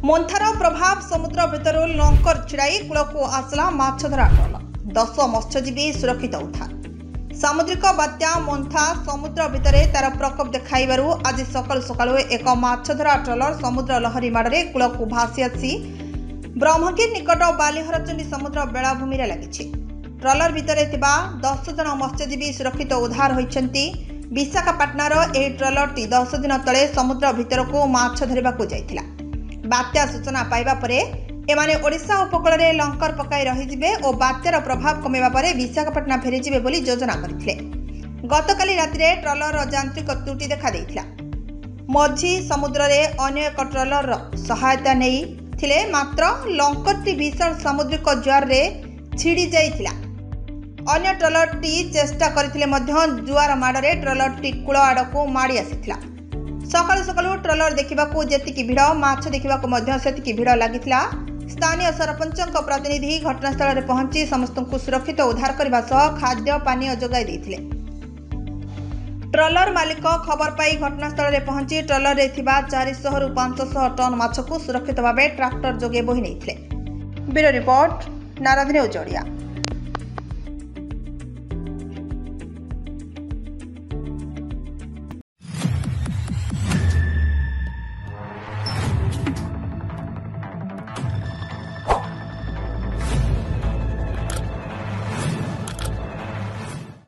मंथार प्रभाव समुद्र भितर लंकर छिड़ाई कूल को आसला माछधरा ट्रलर 10 मत्स्यजीवी सुरक्षित उद्धार। सामुद्रिक बात्या मंथा समुद्र भितर तार प्रकोप देखाइबारु आज सकाळु सकाळु एक माछधरा ट्रलर समुद्र लहरी माड़े कूल को भासी आसी ब्रह्मगिर निकट बालीहरचंडी समुद्र बेलाभूमि लगी। ट्रलर भितर 10 जन मत्स्यजीवी सुरक्षित उद्धार होइछन्ति। विशाखापाटनार एही ट्रलरटी 10 दिन तले समुद्र भितर को माछ धरिबाकू जाइथिला। बात्या सूचना पाइबा परे एमाने ओडिशा उपकूल में लंकर पकाई रहीजिबे और बात्यार प्रभाव कमेबा परे विशाखापाटना फेरीजिबे बोली योजना करथिले। गतकाली रातिरे ट्रलर यांत्रिक त्रुटि देखा देइथिला। मझी समुद्र रे अन्य एक ट्रलर सहायता नेई थिले, मात्र लंकरटी भीषण सामुद्रिक ज्वार रे छिड़ी जाइथिला। अन्य ट्रलरटी चेष्टा करथिले मध्य जुआर माड़े ट्रलरटी कूल आड़को माड़ी आसीथिला। सकाळु सकाळु ट्रलर देखिबाकू जेतिकी भिड़ माछ देखिबाकू मध्य सेतिकी भिड़ लागिथिला। स्थानीय सरपंचक प्रतिनिधि घटनास्थल में पहुंची समस्त सुरक्षित उद्धार करने सह खाद्य पानीय जोगाई देथिले। ट्रलर मालिक खबर पाई घटनास्थल में पहुंची ट्रलर रे थिबा 400 रु 500 टन माछ को सुरक्षित भाव ट्रैक्टर जोगे बोही नेइथिले। Bureau report Narad news Odia.